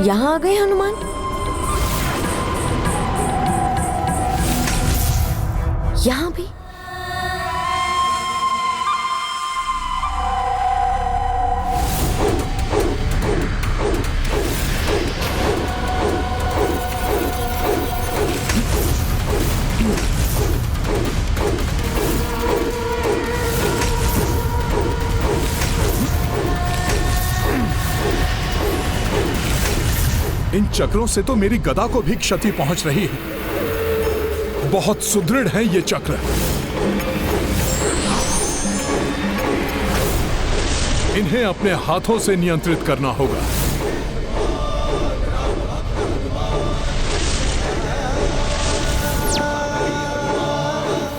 यहाँ आ गए हनुमान। यहाँ भी। इन चक्रों से तो मेरी गदा को भी क्षति पहुंच रही है। बहुत सुदृढ़ हैं ये चक्र। इन्हें अपने हाथों से नियंत्रित करना होगा।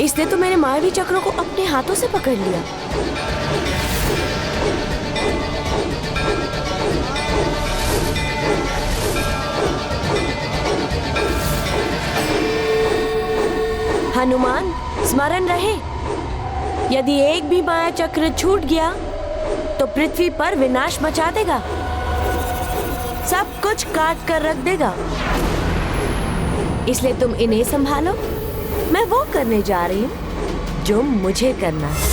इसने तो मेरे मायावी चक्रों को अपने हाथों से पकड़ लिया। हनुमान, स्मरण रहे, यदि एक भी माया चक्र छूट गया तो पृथ्वी पर विनाश मचा देगा, सब कुछ काट कर रख देगा। इसलिए तुम इन्हें संभालो, मैं वो करने जा रही हूँ जो मुझे करना है।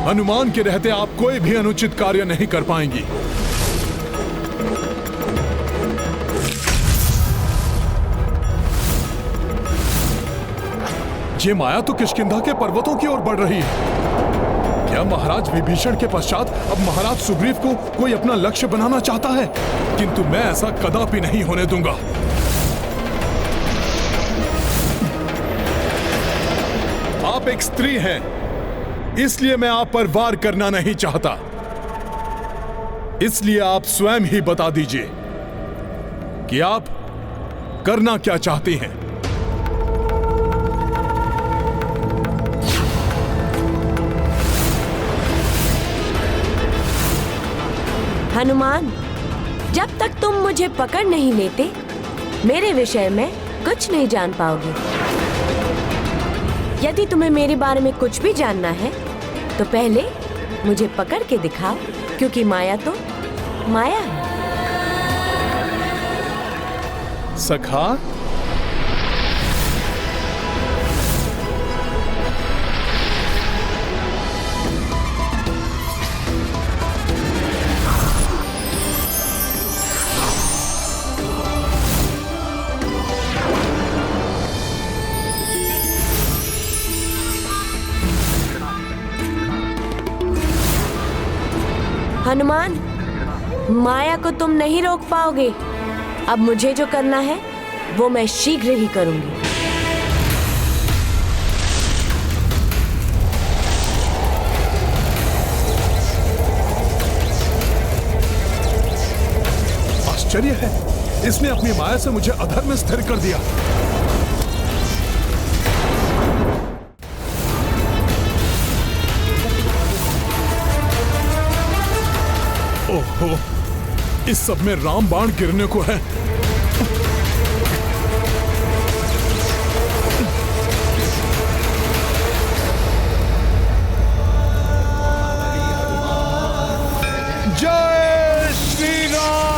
हनुमान के रहते आप कोई भी अनुचित कार्य नहीं कर पाएंगी। ये माया तो किष्किंधा के पर्वतों की ओर बढ़ रही है। क्या महाराज विभीषण के पश्चात अब महाराज सुग्रीव को कोई अपना लक्ष्य बनाना चाहता है? किंतु मैं ऐसा कदापि नहीं होने दूंगा। आप एक स्त्री हैं, इसलिए मैं आप पर वार करना नहीं चाहता। इसलिए आप स्वयं ही बता दीजिए कि आप करना क्या चाहती हैं। हनुमान, जब तक तुम मुझे पकड़ नहीं लेते, मेरे विषय में कुछ नहीं जान पाओगे। यदि तुम्हें मेरे बारे में कुछ भी जानना है, तो पहले मुझे पकड़ के दिखाओ, क्योंकि माया तो माया है। सखा, हनुमान, माया को तुम नहीं रोक पाओगे। अब मुझे जो करना है वो मैं शीघ्र ही करूंगी। आश्चर्य है, इसने अपनी माया से मुझे अधर में स्थिर कर दिया। ओहो, इस सब में राम बाण गिरने को है। जय श्री राम।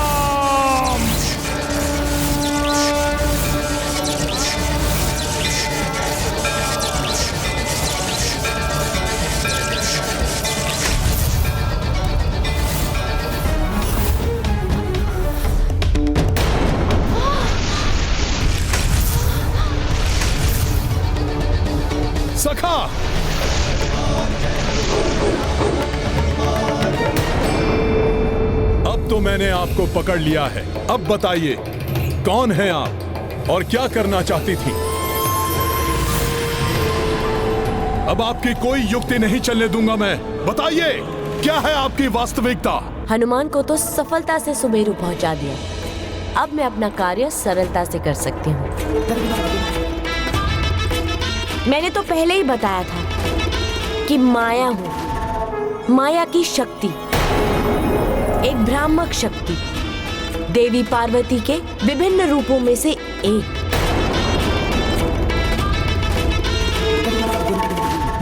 सखा, अब तो मैंने आपको पकड़ लिया है। अब बताइए, कौन है आप और क्या करना चाहती थी? अब आपकी कोई युक्ति नहीं चलने दूंगा मैं। बताइए, क्या है आपकी वास्तविकता? हनुमान को तो सफलता से सुमेरु पहुंचा दिया। अब मैं अपना कार्य सरलता से कर सकती हूँ। मैंने तो पहले ही बताया था कि माया हूं, माया की शक्ति, एक भ्रामक शक्ति, देवी पार्वती के विभिन्न रूपों में से एक।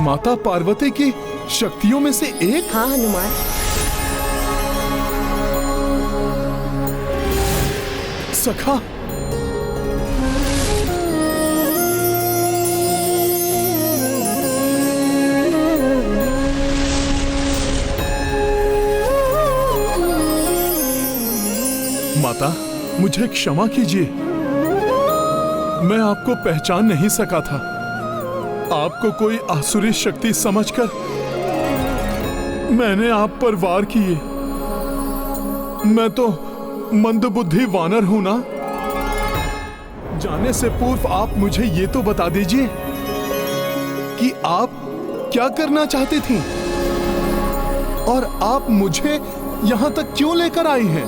माता पार्वती की शक्तियों में से एक? हाँ हनुमान। सखा, माता मुझे क्षमा कीजिए, मैं आपको पहचान नहीं सका था। आपको कोई आसुरी शक्ति समझकर मैंने आप पर वार किए। मैं तो मंदबुद्धि वानर हूं ना। जाने से पूर्व आप मुझे ये तो बता दीजिए कि आप क्या करना चाहती थी और आप मुझे यहां तक क्यों लेकर आई हैं?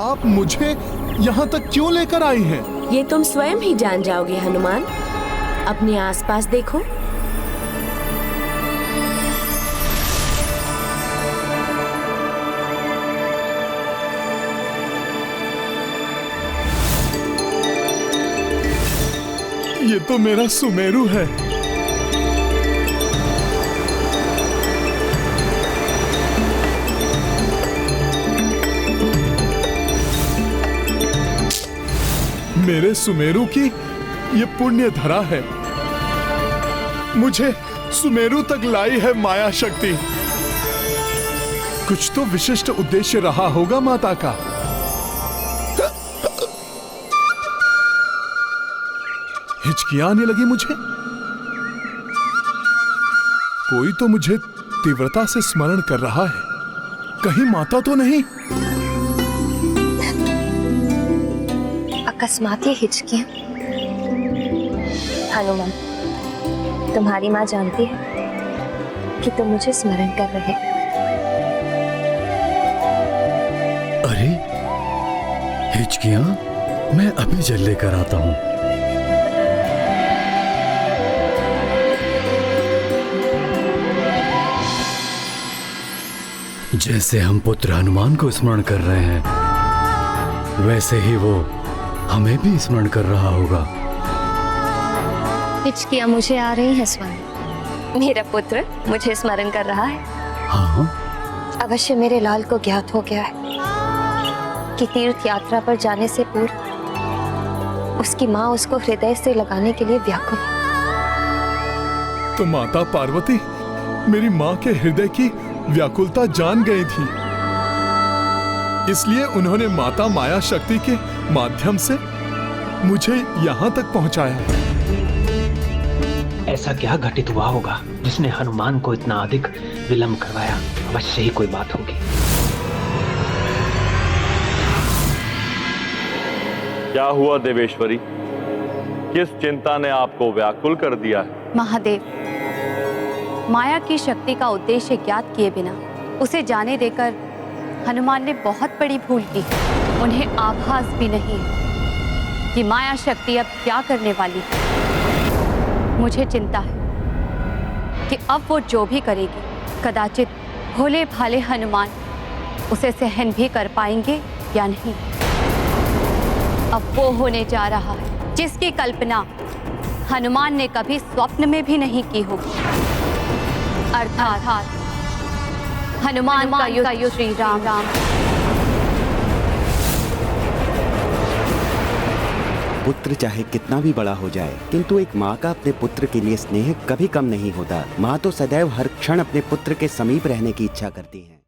आप मुझे यहां तक क्यों लेकर आई हैं? ये तुम स्वयं ही जान जाओगे हनुमान। अपने आसपास देखो। ये तो मेरा सुमेरु है। मेरे सुमेरु की ये पुण्य धरा है। मुझे सुमेरु तक लाई है माया शक्ति। कुछ तो विशिष्ट उद्देश्य रहा होगा माता का। हिचकियां आने लगी मुझे। कोई तो मुझे तीव्रता से स्मरण कर रहा है। कहीं माता तो नहीं? अकस्मात ये हिचकियां। हनुमान, तुम्हारी माँ जानती है कि तुम मुझे स्मरण कर रहे हो। अरे हिचकियां, मैं अभी जल लेकर आता हूं। जैसे हम पुत्र हनुमान को स्मरण कर रहे हैं, वैसे ही वो हमें भी स्मरण कर रहा होगा। हिचकियां मुझे आ रही है स्वामी। मेरा पुत्र मुझे स्मरण कर रहा है। हाँ, अवश्य मेरे लाल को ज्ञात हो गया है कि तीर्थ यात्रा पर जाने से पूर्व उसकी माँ उसको हृदय से लगाने के लिए व्याकुल। तो माता पार्वती मेरी माँ के हृदय की व्याकुलता जान गई थी, इसलिए उन्होंने माता माया शक्ति के माध्यम से मुझे यहाँ तक पहुँचाया। ऐसा क्या घटित हुआ होगा जिसने हनुमान को इतना अधिक विलंब करवाया? अवश्य ही कोई बात होगी। क्या हुआ देवेश्वरी? किस चिंता ने आपको व्याकुल कर दिया है? महादेव, माया की शक्ति का उद्देश्य ज्ञात किए बिना उसे जाने देकर हनुमान ने बहुत बड़ी भूल की। उन्हें आभास भी नहीं कि माया शक्ति अब क्या करने वाली है। मुझे चिंता है कि अब वो जो भी करेगी, कदाचित भोले भाले हनुमान उसे सहन भी कर पाएंगे या नहीं। अब वो होने जा रहा है जिसकी कल्पना हनुमान ने कभी स्वप्न में भी नहीं की होगी। अर्थात हनुमान का युद्ध श्री राम। पुत्र चाहे कितना भी बड़ा हो जाए, किंतु एक माँ का अपने पुत्र के लिए स्नेह कभी कम नहीं होता। माँ तो सदैव हर क्षण अपने पुत्र के समीप रहने की इच्छा करती है।